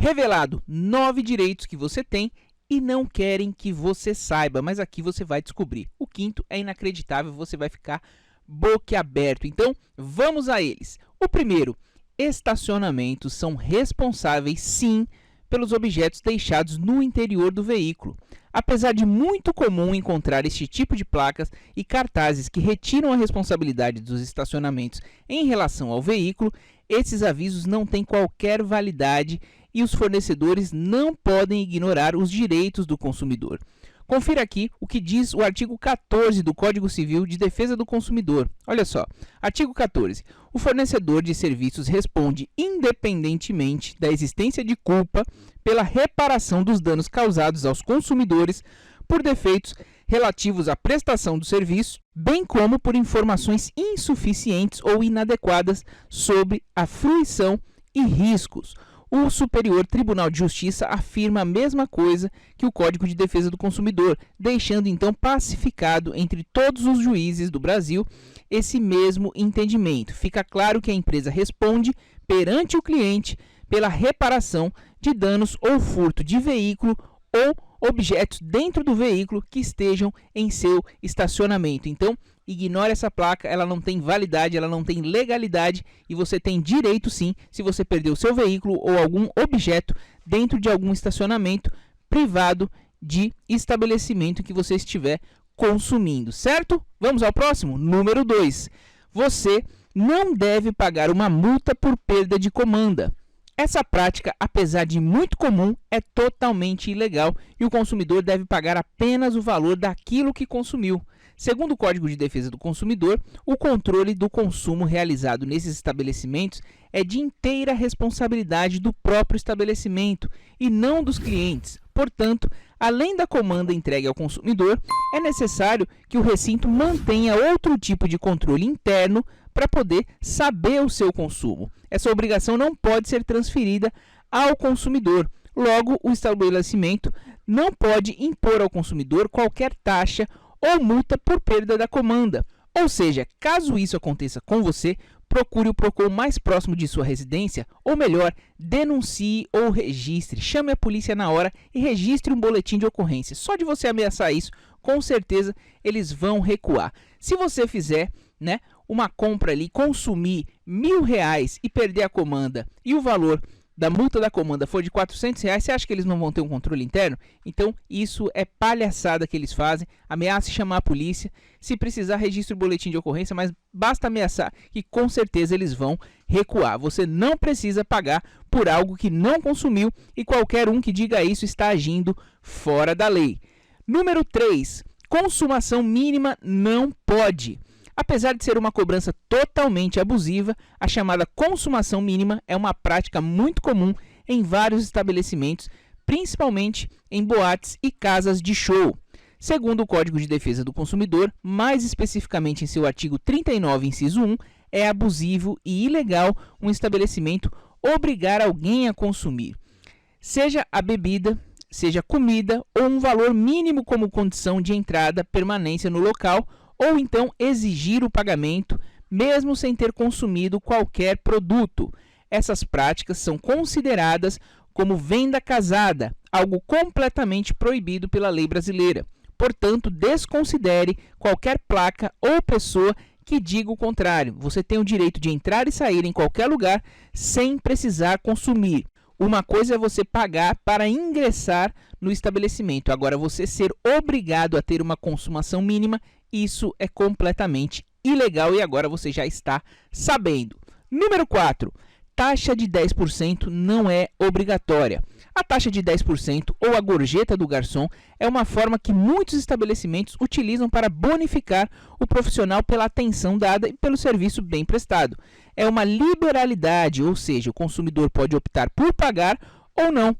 revelado 9 direitos que você tem e não querem que você saiba, mas aqui você vai descobrir. O quinto é inacreditável, você vai ficar boquiaberto. Então, vamos a eles. O primeiro, estacionamentos são responsáveis, sim, pelos objetos deixados no interior do veículo. Apesar de muito comum encontrar este tipo de placas e cartazes que retiram a responsabilidade dos estacionamentos em relação ao veículo, esses avisos não têm qualquer validade e os fornecedores não podem ignorar os direitos do consumidor. Confira aqui o que diz o artigo 14 do Código Civil de Defesa do Consumidor. Olha só, artigo 14. O fornecedor de serviços responde independentemente da existência de culpa pela reparação dos danos causados aos consumidores por defeitos relativos à prestação do serviço, bem como por informações insuficientes ou inadequadas sobre a fruição e riscos. O Superior Tribunal de Justiça afirma a mesma coisa que o Código de Defesa do Consumidor, deixando então pacificado entre todos os juízes do Brasil esse mesmo entendimento. Fica claro que a empresa responde perante o cliente pela reparação de danos ou furto de veículo ou objetos dentro do veículo que estejam em seu estacionamento. Então, ignore essa placa, ela não tem validade, ela não tem legalidade e você tem direito sim, se você perdeu o seu veículo ou algum objeto dentro de algum estacionamento privado de estabelecimento que você estiver consumindo, certo? Vamos ao próximo, número 2. Você não deve pagar uma multa por perda de comanda. Essa prática, apesar de muito comum, é totalmente ilegal e o consumidor deve pagar apenas o valor daquilo que consumiu. Segundo o Código de Defesa do Consumidor, o controle do consumo realizado nesses estabelecimentos é de inteira responsabilidade do próprio estabelecimento e não dos clientes. Portanto, além da comanda entregue ao consumidor, é necessário que o recinto mantenha outro tipo de controle interno para poder saber o seu consumo. Essa obrigação não pode ser transferida ao consumidor. Logo, o estabelecimento não pode impor ao consumidor qualquer taxa ou multa por perda da comanda. Ou seja, caso isso aconteça com você, procure o PROCON mais próximo de sua residência, ou melhor, denuncie ou registre. Chame a polícia na hora e registre um boletim de ocorrência. Só de você ameaçar isso, com certeza eles vão recuar. Se você fizer, uma compra ali, consumir R$1.000 e perder a comanda e o valor da multa da comanda for de R$400, você acha que eles não vão ter um controle interno? Então, isso é palhaçada que eles fazem. Ameace chamar a polícia. Se precisar, registre o boletim de ocorrência, mas basta ameaçar que com certeza eles vão recuar. Você não precisa pagar por algo que não consumiu e qualquer um que diga isso está agindo fora da lei. Número 3. Consumação mínima não pode. Apesar de ser uma cobrança totalmente abusiva, a chamada consumação mínima é uma prática muito comum em vários estabelecimentos, principalmente em boates e casas de show. Segundo o Código de Defesa do Consumidor, mais especificamente em seu artigo 39, inciso 1, é abusivo e ilegal um estabelecimento obrigar alguém a consumir, seja a bebida, seja comida ou um valor mínimo como condição de entrada, permanência no local, ou então exigir o pagamento, mesmo sem ter consumido qualquer produto. Essas práticas são consideradas como venda casada, algo completamente proibido pela lei brasileira. Portanto, desconsidere qualquer placa ou pessoa que diga o contrário. Você tem o direito de entrar e sair em qualquer lugar sem precisar consumir. Uma coisa é você pagar para ingressar no estabelecimento. Agora, você ser obrigado a ter uma consumação mínima, isso é completamente ilegal e agora você já está sabendo. Número 4. Taxa de 10% não é obrigatória. A taxa de 10% ou a gorjeta do garçom é uma forma que muitos estabelecimentos utilizam para bonificar o profissional pela atenção dada e pelo serviço bem prestado. É uma liberalidade, ou seja, o consumidor pode optar por pagar ou não.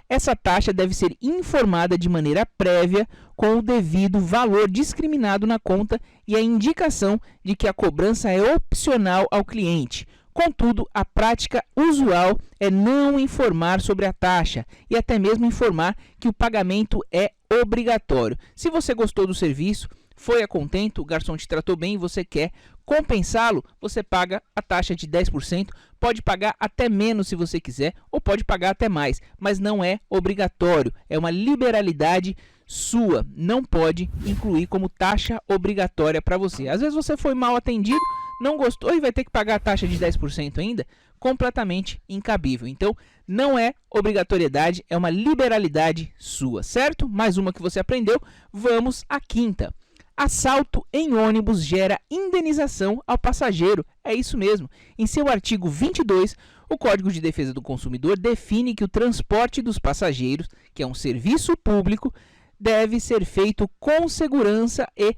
Essa taxa deve ser informada de maneira prévia com o devido valor discriminado na conta e a indicação de que a cobrança é opcional ao cliente. Contudo, a prática usual é não informar sobre a taxa e até mesmo informar que o pagamento é obrigatório. Se você gostou do serviço, foi a contento, o garçom te tratou bem e você quer compensá-lo, você paga a taxa de 10%, pode pagar até menos se você quiser, ou pode pagar até mais, mas não é obrigatório, é uma liberalidade sua, não pode incluir como taxa obrigatória para você. Às vezes você foi mal atendido, não gostou e vai ter que pagar a taxa de 10% ainda, completamente incabível. Então, não é obrigatoriedade, é uma liberalidade sua, certo? Mais uma que você aprendeu, vamos à quinta. Assalto em ônibus gera indenização ao passageiro. É isso mesmo. Em seu artigo 22, o Código de Defesa do Consumidor define que o transporte dos passageiros, que é um serviço público, deve ser feito com segurança e,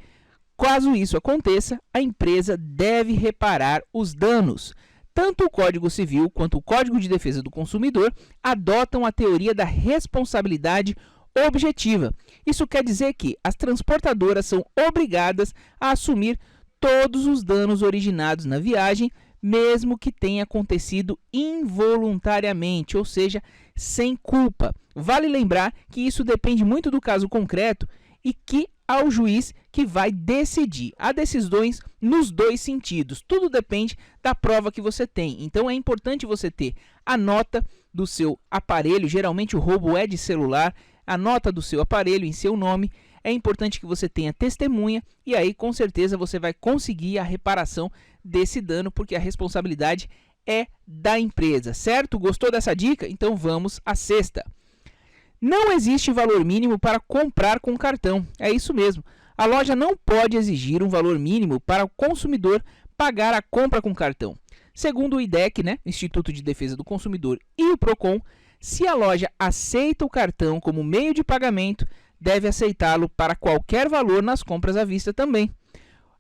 caso isso aconteça, a empresa deve reparar os danos. Tanto o Código Civil quanto o Código de Defesa do Consumidor adotam a teoria da responsabilidade objetiva. Isso quer dizer que as transportadoras são obrigadas a assumir todos os danos originados na viagem, mesmo que tenha acontecido involuntariamente, ou seja, sem culpa. Vale lembrar que isso depende muito do caso concreto e que ao juiz que vai decidir. Há decisões nos dois sentidos. Tudo depende da prova que você tem. Então é importante você ter a nota do seu aparelho. Geralmente o roubo é de celular. A nota do seu aparelho em seu nome. É importante que você tenha testemunha e aí com certeza você vai conseguir a reparação desse dano, porque a responsabilidade é da empresa, certo? Gostou dessa dica? Então vamos à sexta. Não existe valor mínimo para comprar com cartão. É isso mesmo. A loja não pode exigir um valor mínimo para o consumidor pagar a compra com cartão. Segundo o IDEC, Instituto de Defesa do Consumidor, e o PROCON, se a loja aceita o cartão como meio de pagamento, deve aceitá-lo para qualquer valor nas compras à vista também.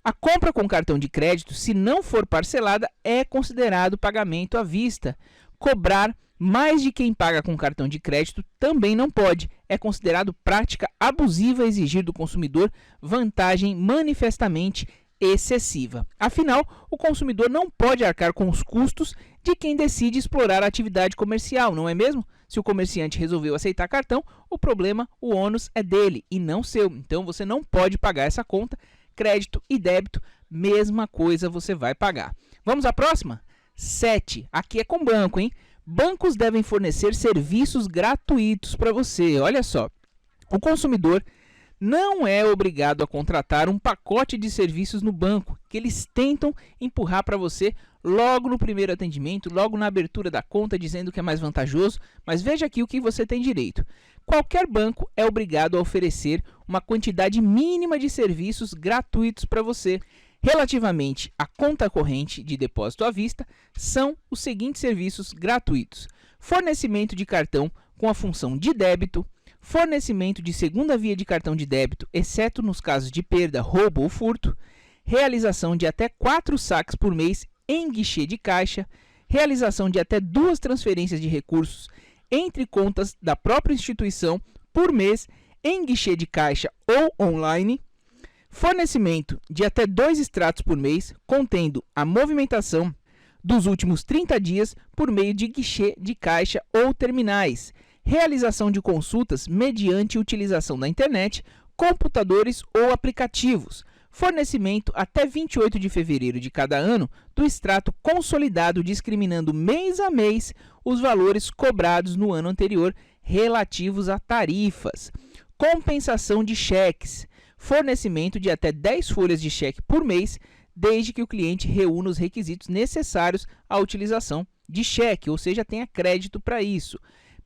A compra com cartão de crédito, se não for parcelada, é considerado pagamento à vista. Cobrar mais de quem paga com cartão de crédito também não pode. É considerado prática abusiva exigir do consumidor vantagem manifestamente excessiva. Afinal, o consumidor não pode arcar com os custos de quem decide explorar a atividade comercial, não é mesmo? Se o comerciante resolveu aceitar cartão, o problema, o ônus é dele e não seu. Então você não pode pagar essa conta. Crédito e débito, mesma coisa você vai pagar. Vamos à próxima? 7. Aqui é com banco, hein? Bancos devem fornecer serviços gratuitos para você. Olha só, o consumidor não é obrigado a contratar um pacote de serviços no banco, que eles tentam empurrar para você logo no primeiro atendimento, logo na abertura da conta, dizendo que é mais vantajoso. Mas veja aqui o que você tem direito. Qualquer banco é obrigado a oferecer uma quantidade mínima de serviços gratuitos para você. Relativamente à conta corrente de depósito à vista, são os seguintes serviços gratuitos: fornecimento de cartão com a função de débito, fornecimento de segunda via de cartão de débito, exceto nos casos de perda, roubo ou furto, realização de até 4 saques por mês em guichê de caixa, realização de até 2 transferências de recursos entre contas da própria instituição por mês em guichê de caixa ou online, fornecimento de até 2 extratos por mês, contendo a movimentação dos últimos 30 dias por meio de guichê de caixa ou terminais, realização de consultas mediante utilização da internet, computadores ou aplicativos, fornecimento até 28 de fevereiro de cada ano do extrato consolidado discriminando mês a mês os valores cobrados no ano anterior relativos a tarifas, compensação de cheques, fornecimento de até 10 folhas de cheque por mês, desde que o cliente reúna os requisitos necessários à utilização de cheque, ou seja, tenha crédito para isso.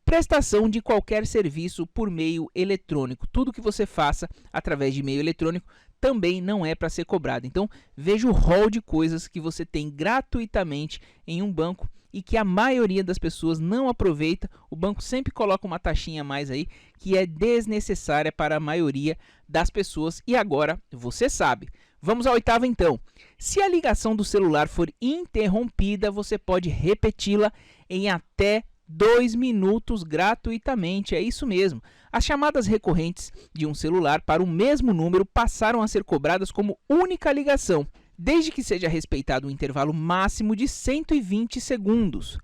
Prestação de qualquer serviço por meio eletrônico. Tudo que você faça através de meio eletrônico também não é para ser cobrado. Então, veja o rol de coisas que você tem gratuitamente em um banco e que a maioria das pessoas não aproveita. O banco sempre coloca uma taxinha a mais aí que é desnecessária para a maioria das pessoas. E agora você sabe. Vamos à oitava então. Se a ligação do celular for interrompida, você pode repeti-la em até 2 minutos gratuitamente. É isso mesmo. As chamadas recorrentes de um celular para o mesmo número passaram a ser cobradas como única ligação, desde que seja respeitado um intervalo máximo de 120 segundos.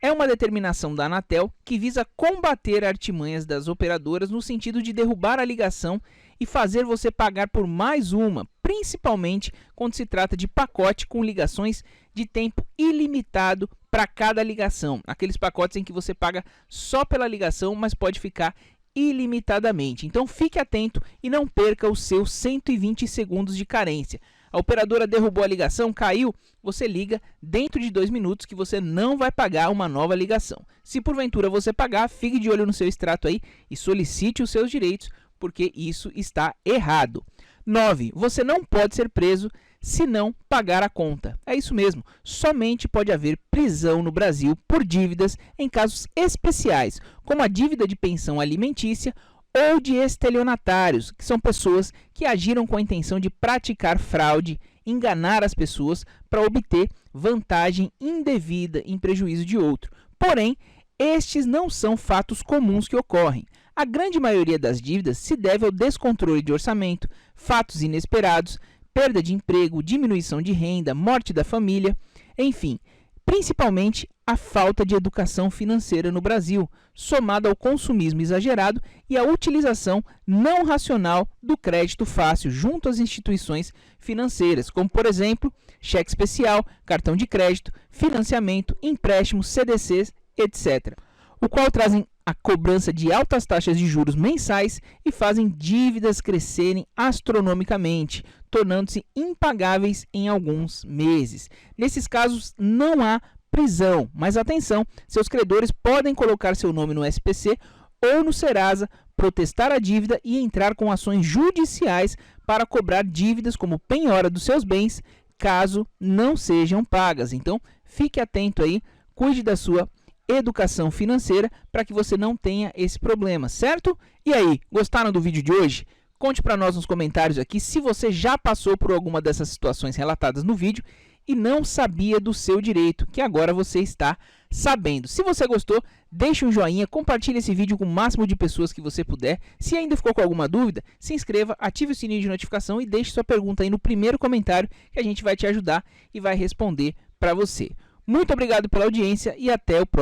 É uma determinação da Anatel que visa combater artimanhas das operadoras no sentido de derrubar a ligação e fazer você pagar por mais uma, principalmente quando se trata de pacote com ligações de tempo ilimitado para cada ligação. Aqueles pacotes em que você paga só pela ligação, mas pode ficar ilimitadamente. Então fique atento e não perca os seus 120 segundos de carência. A operadora derrubou a ligação, caiu, você liga dentro de 2 minutos que você não vai pagar uma nova ligação. Se porventura você pagar, fique de olho no seu extrato aí e solicite os seus direitos, porque isso está errado. 9. Você não pode ser preso se não pagar a conta. É isso mesmo, somente pode haver prisão no Brasil por dívidas em casos especiais, como a dívida de pensão alimentícia ou de estelionatários, que são pessoas que agiram com a intenção de praticar fraude, enganar as pessoas para obter vantagem indevida em prejuízo de outro. Porém, estes não são fatos comuns que ocorrem. A grande maioria das dívidas se deve ao descontrole de orçamento, fatos inesperados, perda de emprego, diminuição de renda, morte da família, enfim, principalmente a falta de educação financeira no Brasil, somada ao consumismo exagerado e à utilização não racional do crédito fácil junto às instituições financeiras, como, por exemplo, cheque especial, cartão de crédito, financiamento, empréstimos, CDCs, etc., o qual trazem a cobrança de altas taxas de juros mensais e fazem dívidas crescerem astronomicamente, tornando-se impagáveis em alguns meses. Nesses casos, não há prisão, mas atenção, seus credores podem colocar seu nome no SPC ou no Serasa, protestar a dívida e entrar com ações judiciais para cobrar dívidas como penhora dos seus bens, caso não sejam pagas. Então, fique atento aí, cuide da sua educação financeira para que você não tenha esse problema, certo? E aí, gostaram do vídeo de hoje? Conte para nós nos comentários aqui se você já passou por alguma dessas situações relatadas no vídeo e não sabia do seu direito, que agora você está sabendo. Se você gostou, deixe um joinha, compartilhe esse vídeo com o máximo de pessoas que você puder. Se ainda ficou com alguma dúvida, se inscreva, ative o sininho de notificação e deixe sua pergunta aí no primeiro comentário que a gente vai te ajudar e vai responder para você. Muito obrigado pela audiência e até o próximo.